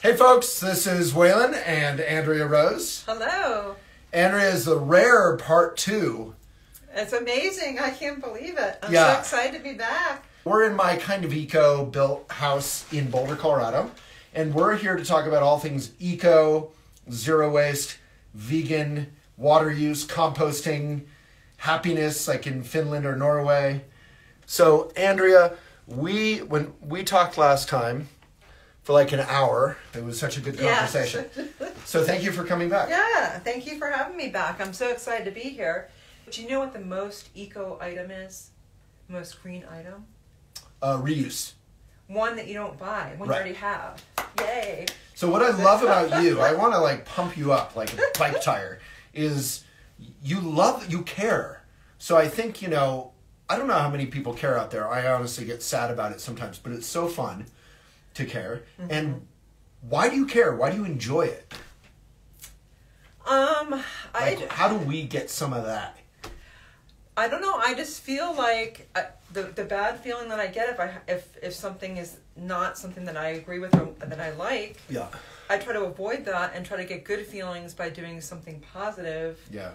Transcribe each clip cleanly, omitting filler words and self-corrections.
Hey folks, this is Waylon and Andrea Rose. Hello. Andrea is the rare part 2. It's amazing. I can't believe it. I'm Yeah. so excited to be back. We're in my kind of eco-built house in Boulder, Colorado, and we're here to talk about all things eco, zero waste, vegan, water use, composting, happiness like in Finland or Norway. So Andrea, when we talked last time, for like an hour. It was such a good conversation. Yes. So thank you for coming back. Yeah, thank you for having me back. I'm so excited to be here. Do you know what the most eco item is? Most green item? Reuse. One that you don't buy, one you already have. Yay. So what I love about you, I want to like pump you up like a bike tire, is you care. So I think, I don't know how many people care out there. I honestly get sad about it sometimes, but it's so fun to care. Mm-hmm. And why do you care? Why do you enjoy it? How do we get some of that? I don't know. I just feel like the bad feeling that I get if something is not something that I agree with or that I like. Yeah. I try to avoid that and try to get good feelings by doing something positive. Yeah.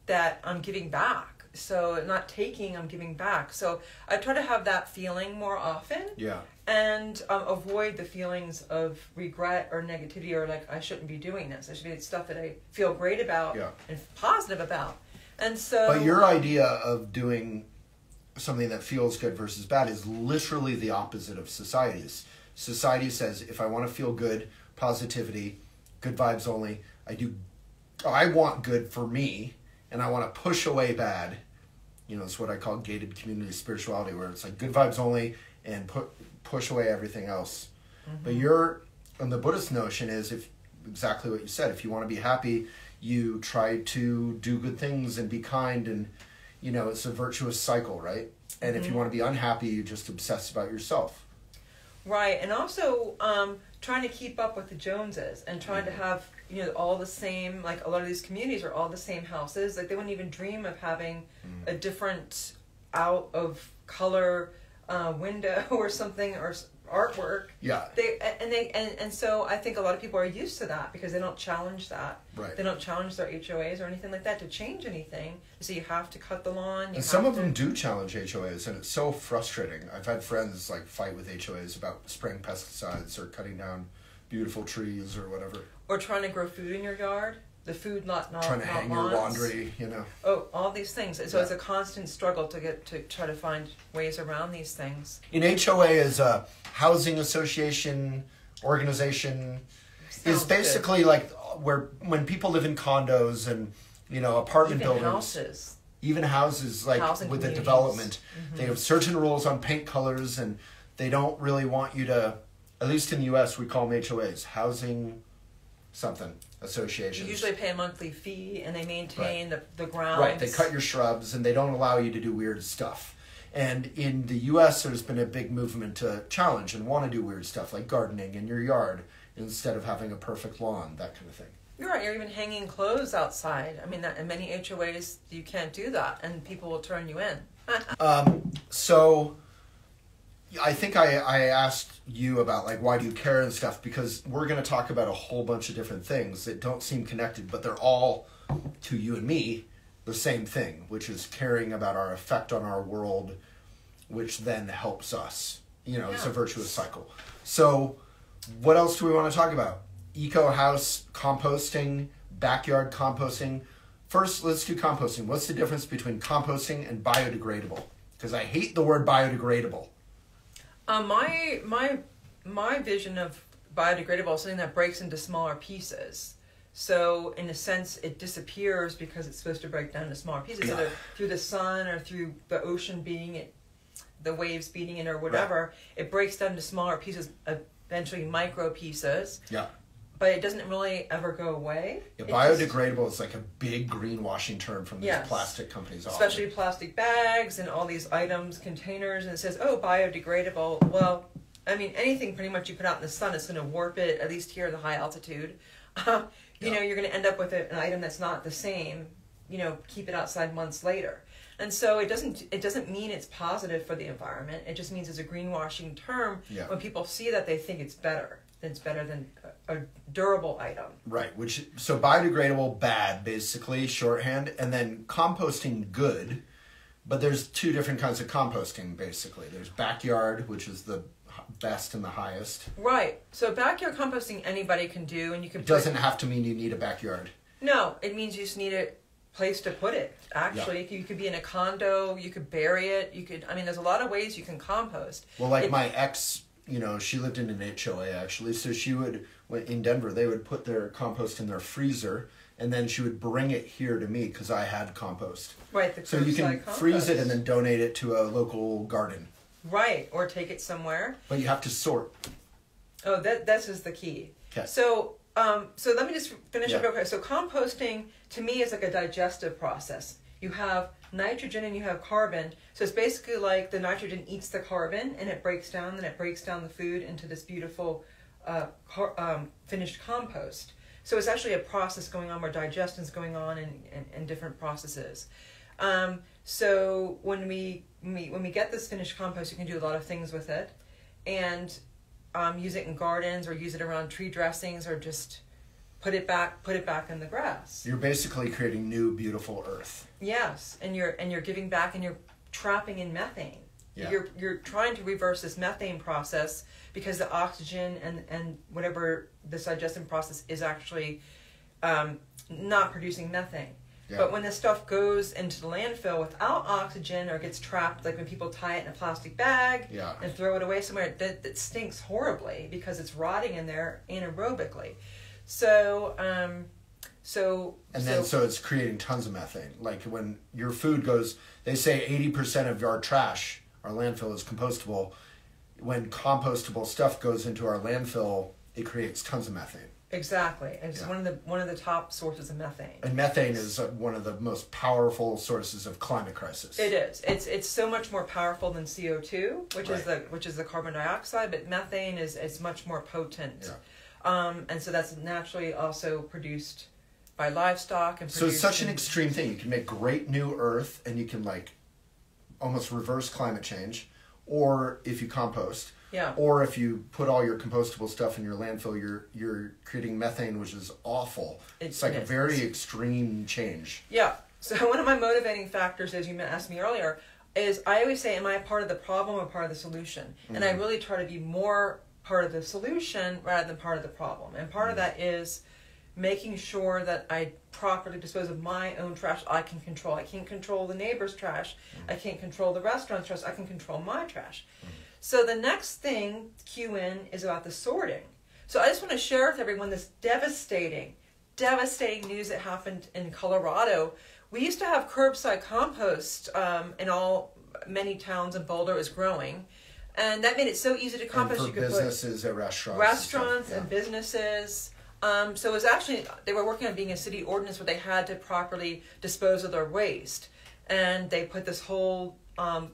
That I'm giving back. So not taking, I'm giving back. So I try to have that feeling more often. Yeah. And avoid the feelings of regret or negativity or like I shouldn't be doing this. I should be stuff that I feel great about and positive about. And so. But your idea of doing something that feels good versus bad is literally the opposite of society's. Society says if I want to feel good, positivity, good vibes only, I want good for me. And I want to push away bad. It's what I call gated community spirituality, where it's like good vibes only and push away everything else. Mm-hmm. But the Buddhist notion is exactly what you said. If you want to be happy, you try to do good things and be kind, and it's a virtuous cycle, right? And if you want to be unhappy, you just obsess about yourself. Right, and also trying to keep up with the Joneses and trying to have all the same, like a lot of these communities are all the same houses. Like they wouldn't even dream of having a different out of color window or something or artwork. Yeah. And so I think a lot of people are used to that because they don't challenge that. Right. They don't challenge their HOAs or anything like that to change anything. So you have to cut the lawn. And some of them do challenge HOAs, and it's so frustrating. I've had friends like fight with HOAs about spraying pesticides or cutting down beautiful trees or whatever. Or trying to grow food in your yard. The food not trying to hang lawns. your laundry, Oh, all these things. So it's a constant struggle to try to find ways around these things. An HOA is a housing association organization. Is basically like when people live in condos and apartment buildings. Even houses like housing with a development, they have certain rules on paint colors, and they don't really want you to. At least in the U.S., we call them HOAs, housing something associations. You usually pay a monthly fee, and they maintain the grounds. Right, they cut your shrubs, and they don't allow you to do weird stuff. And in the U.S., there's been a big movement to challenge and want to do weird stuff, like gardening in your yard instead of having a perfect lawn, that kind of thing. You're right, you're even hanging clothes outside. I mean, in many HOAs, you can't do that, and people will turn you in. So I think I asked you about like why do you care and stuff, because we're going to talk about a whole bunch of different things that don't seem connected, but they're all, to you and me, the same thing, which is caring about our effect on our world, which then helps us. It's a virtuous cycle. So what else do we want to talk about? Eco house, composting, backyard composting. First, let's do composting. What's the difference between composting and biodegradable? Because I hate the word biodegradable. My vision of biodegradable is something that breaks into smaller pieces. So in a sense, it disappears because it's supposed to break down into smaller pieces, either through the sun or through the ocean beating it, the waves beating it, or whatever. Right. It breaks down into smaller pieces, eventually micro pieces. Yeah. But it doesn't really ever go away. Yeah, biodegradable is like a big greenwashing term from these plastic companies. Especially plastic bags and all these items, containers, and it says, oh, biodegradable. Well, I mean, anything pretty much you put out in the sun is going to warp it, at least here at the high altitude. You're going to end up with an item that's not the same, keep it outside months later. And so it doesn't mean it's positive for the environment. It just means it's a greenwashing term. Yeah. When people see that, they think it's better. it's better than a durable item. Right. So biodegradable, bad, basically, shorthand, and then composting, good. But there's two different kinds of composting, basically. There's backyard, which is the best and the highest. Right. So backyard composting anybody can do, and you can. It doesn't have to mean you need a backyard. No, it means you just need a place to put it. Actually, you could be in a condo. You could bury it. You could. I mean, there's a lot of ways you can compost. Well, like my ex, she lived in an HOA actually, so she would in Denver. They would put their compost in their freezer. And then she would bring it here to me because I had compost. Right, so you can freeze it and then donate it to a local garden. Right, or take it somewhere. But you have to sort. Oh, that's just the key. Okay. So let me just finish up real quick. So composting to me is like a digestive process. You have nitrogen and you have carbon. So it's basically like the nitrogen eats the carbon and it breaks down, and it breaks down the food into this beautiful finished compost. So it's actually a process going on where digestion is going on in different processes. So when we get this finished compost, you can do a lot of things with it, and use it in gardens or use it around tree dressings, or just put it back in the grass. You're basically creating new, beautiful earth. Yes, and you're giving back, and you're trapping in methane. Yeah. You're trying to reverse this methane process, because the oxygen and whatever this digestion process is actually not producing methane. Yeah. But when this stuff goes into the landfill without oxygen, or gets trapped, like when people tie it in a plastic bag and throw it away somewhere, that stinks horribly because it's rotting in there anaerobically. So it's creating tons of methane. Like when your food goes, they say 80% of our trash, our landfill, is compostable. When compostable stuff goes into our landfill, it creates tons of methane. Exactly. It's one of the top sources of methane. And methane is one of the most powerful sources of climate crisis. It is. It's so much more powerful than CO2, which is the carbon dioxide, but methane is much more potent. Yeah. And so that's naturally also produced by livestock and so it's such an extreme thing. You can make great new earth, and you can almost reverse climate change, or if you compost. Yeah. Or if you put all your compostable stuff in your landfill, you're creating methane, which is awful. It's like a very extreme change. Yeah. So one of my motivating factors, as you asked me earlier, is I always say, am I a part of the problem or part of the solution? Mm-hmm. And I really try to be more part of the solution rather than part of the problem. And part of that is making sure that I properly dispose of my own trash. I can control. I can't control the neighbor's trash. I can't control the restaurant's trash. I can control my trash. So the next thing, cue in, is about the sorting. So I just want to share with everyone this devastating news that happened in Colorado. We used to have curbside compost in many towns, and Boulder is growing. And that made it so easy to compost. And for you could businesses at restaurants. Restaurants and businesses. So it was actually, they were working on being a city ordinance where they had to properly dispose of their waste. And they put this whole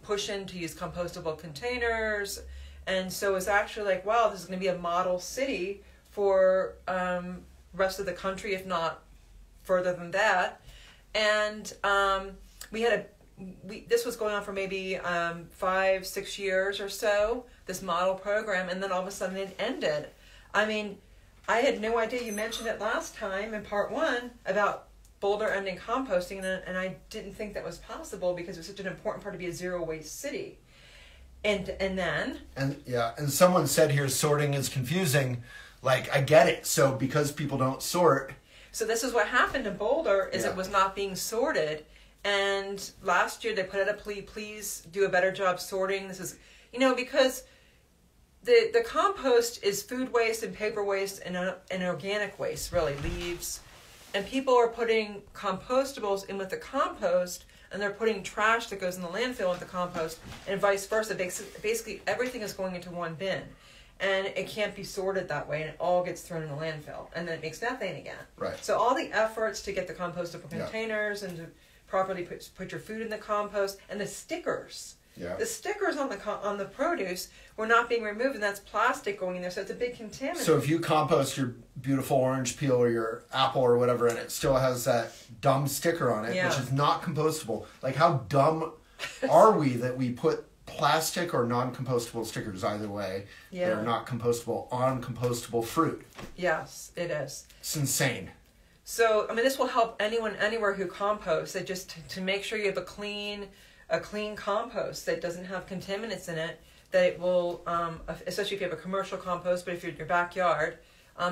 push in to use compostable containers. And so it's actually like, wow, this is going to be a model city for rest of the country, if not further than that. And this was going on for maybe 5-6 years or so, this model program, and then all of a sudden it ended. I mean, I had no idea. You mentioned it last time in part 1 about Boulder ending composting, and I didn't think that was possible because it was such an important part to be a zero waste city. And someone said here sorting is confusing. Like, I get it. So because people don't sort. So this is what happened in Boulder, is it was not being sorted. And last year they put out a plea, please do a better job sorting. This is, because the compost is food waste and paper waste and organic waste, really, leaves. And people are putting compostables in with the compost, and they're putting trash that goes in the landfill with the compost, and vice versa. Basically, everything is going into one bin. And it can't be sorted that way, and it all gets thrown in the landfill. And then it makes methane again. Right. So all the efforts to get the compostable containers and to properly put your food in the compost, and the stickers. Yeah. The stickers on the produce were not being removed, and that's plastic going in there, so it's a big contaminant. So if you compost your beautiful orange peel or your apple or whatever, and it still has that dumb sticker on it, which is not compostable, like how dumb are we that we put plastic or non-compostable stickers, either way. Yeah. They're not compostable on compostable fruit. Yes, it is. It's insane. So, I mean, this will help anyone anywhere who composts. That just to make sure you have a clean compost that doesn't have contaminants in it. That it will, especially if you have a commercial compost, but if you're in your backyard,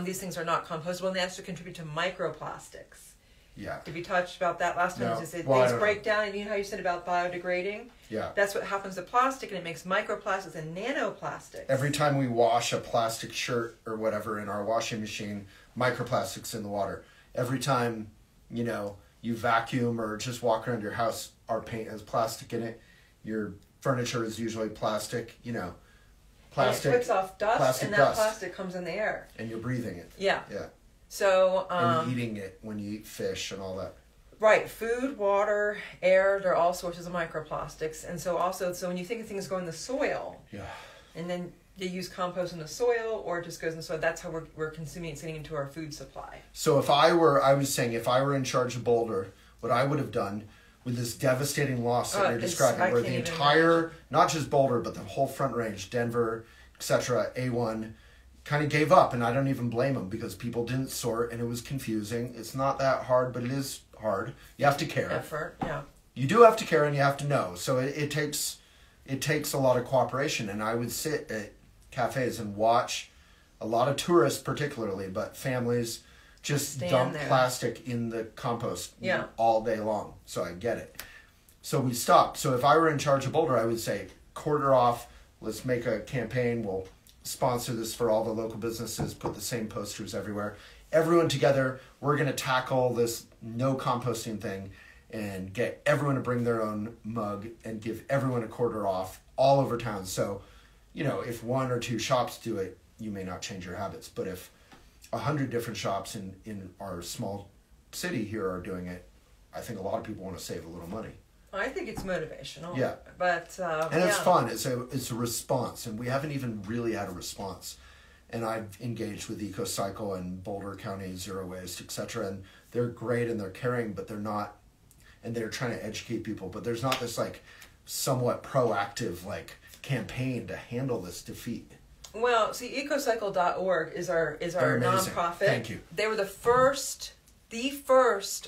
these things are not compostable, and they actually contribute to microplastics. Yeah. Did we touch about that last time? No. Just things Well, break down, and you know how you said about biodegrading? Yeah. That's what happens to plastic, and it makes microplastics and nanoplastics. Every time we wash a plastic shirt or whatever in our washing machine, microplastics in the water. Every time, you know, you vacuum or just walk around your house, our paint has plastic in it. Your furniture is usually plastic, you know. Plastic. And it puts off dust, and that dust. plastic comes in the air. And you're breathing it. Yeah. Yeah. So, and eating it when you eat fish and all that. Right, food, water, air, they're all sources of microplastics. And so also, when you think of things go in the soil, yeah, and then you use compost in the soil, or it just goes in the soil, that's how we're consuming it, getting into our food supply. So if I were in charge of Boulder, what I would have done with this devastating loss that you're describing, where the entire, not just Boulder, but the whole Front Range, Denver, etc., A1, kind of gave up, and I don't even blame them, because people didn't sort, and it was confusing. It's not that hard, but it is hard. You have to care. Effort, yeah. You do have to care, and you have to know. So it takes a lot of cooperation, and I would sit at cafes and watch a lot of tourists particularly, but families just dump plastic in the compost all day long. So I get it. So we stopped. So if I were in charge of Boulder, I would say, quarter off, let's make a campaign, we'll sponsor this for all the local businesses, put the same posters everywhere. Everyone together, we're going to tackle this no composting thing and get everyone to bring their own mug and give everyone a quarter off all over town. So, you know, if 1 or 2 shops do it, you may not change your habits. But if 100 different shops in our small city here are doing it, I think a lot of people want to save a little money. I think it's motivational. Yeah. But, and it's fun. It's a response, and we haven't even really had a response. And I've engaged with EcoCycle and Boulder County Zero Waste, etc. And they're great and they're caring, but they're not, and they're trying to educate people, but there's not this like somewhat proactive like campaign to handle this defeat. Well, see, ecocycle.org is our nonprofit. Thank you. They were the first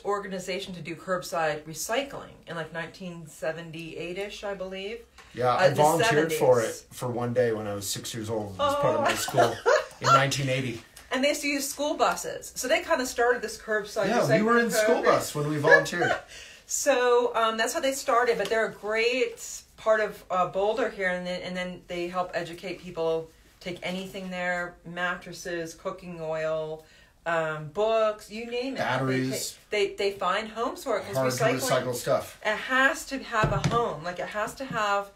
organization to do curbside recycling in like 1978-ish, I believe. Yeah, I volunteered for it for one day when I was 6 years old. It was part of my school in 1980. And they used to use school buses. So they kind of started this curbside recycling. Yeah, we were in school bus when we volunteered. So that's how they started. But they're a great part of Boulder here. And then they help educate people. Take anything there, mattresses, cooking oil, books, you name it. Batteries. They find homes for it. Hard to recycle stuff. It has to have a home. Like, it has to have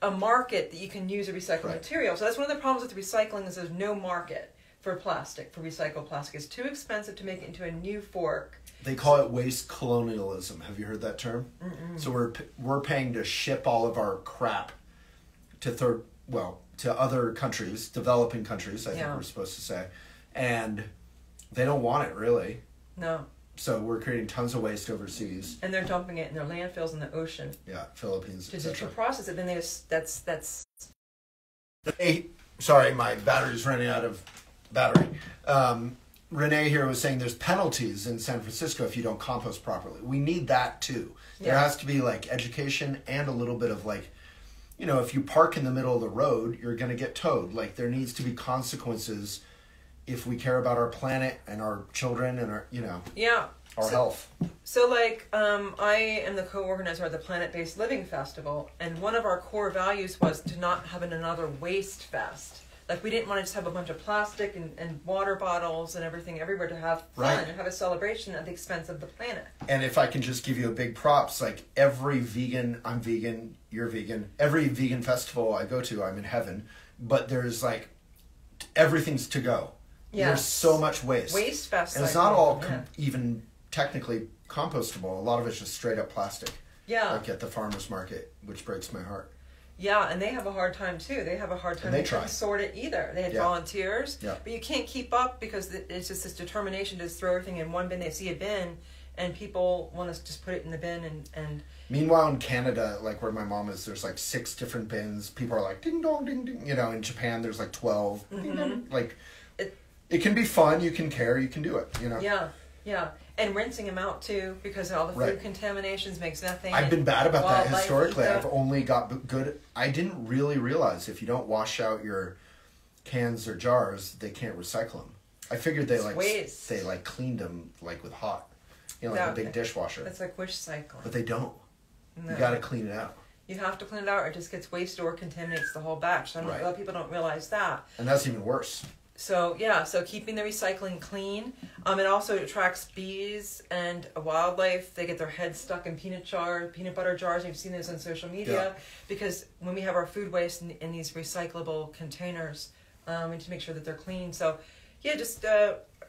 a market that you can use a recycled material. So that's one of the problems with recycling, is there's no market for plastic, for recycled plastic. It's too expensive to make it into a new fork. They call it waste colonialism. Have you heard that term? Mm-mm. So we're paying to ship all of our crap to other countries, developing countries, I think we're supposed to say. And they don't want it, really. No. So we're creating tons of waste overseas. And they're dumping it in their landfills in the ocean. Yeah, Philippines, to process it. Then they just, that's... Hey, sorry, my battery's running out of battery. Renee here was saying there's penalties in San Francisco if you don't compost properly. We need that, too. There has to be, like, education and a little bit of, like, you know, if you park in the middle of the road, you're going to get towed. Like, there needs to be consequences if we care about our planet and our children and our, you know, our health. So, like, I am the co-organizer of the Planet-Based Living Festival, and one of our core values was to not have another waste fest. Like, we didn't want to just have a bunch of plastic and water bottles and everything everywhere, to have fun and have a celebration at the expense of the planet. And if I can just give you a big props, like every vegan, I'm vegan, you're vegan, every vegan festival I go to, I'm in heaven. But there's like, everything's to go. Yes. There's so much waste. Waste fest. And it's not all even technically compostable. A lot of it's just straight up plastic. Yeah. Like at the farmer's market, which breaks my heart. Yeah, and they have a hard time too. They have a hard time. They can't sort it either. They had volunteers, but you can't keep up because it's just this determination to just throw everything in one bin. They see a bin, and people want to just put it in the bin and Meanwhile, in Canada, like where my mom is, there's like 6 different bins. People are like, ding dong, ding ding. You know, in Japan, there's like 12. Ding, dong. Like, it can be fun. You can care. You can do it, you know? Yeah, yeah. And rinsing them out, too, because all the food contaminations makes nothing. I've been bad about that historically. I've only got good... I didn't really realize if you don't wash out your cans or jars, they can't recycle them. I figured they cleaned them like with hot, you know, like a big dishwasher. That's like wish cycling. But they don't. No. You got to clean it out. You have to clean it out, or it just gets wasted or contaminates the whole batch. So a lot of people don't realize that. And that's even worse. So so keeping the recycling clean. It also attracts bees and wildlife. They get their heads stuck in peanut butter jars. You've seen those on social media because when we have our food waste in these recyclable containers, we need to make sure that they're clean. So just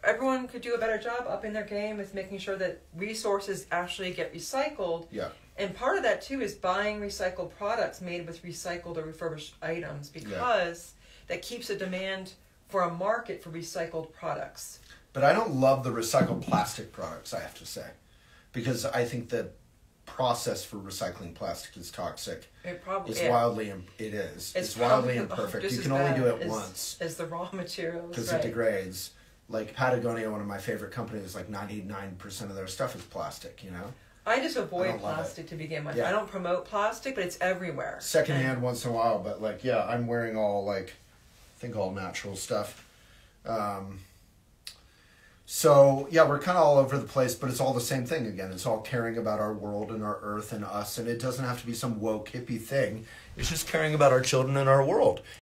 everyone could do a better job upping their game with making sure that resources actually get recycled. Yeah. And part of that too is buying recycled products made with recycled or refurbished items because that keeps a demand for a market for recycled products. But I don't love the recycled plastic products, I have to say, because I think the process for recycling plastic is toxic. It probably is. It's wildly imperfect. You can only do it once. As the raw materials, because it degrades. Like Patagonia, one of my favorite companies, like 99% of their stuff is plastic, you know? I just avoid plastic to begin with. Yeah. I don't promote plastic, but it's everywhere. Secondhand once in a while, but I'm wearing all I think all natural stuff. So we're kind of all over the place, but it's all the same thing again. It's all caring about our world and our earth and us, and it doesn't have to be some woke hippie thing. It's just caring about our children and our world.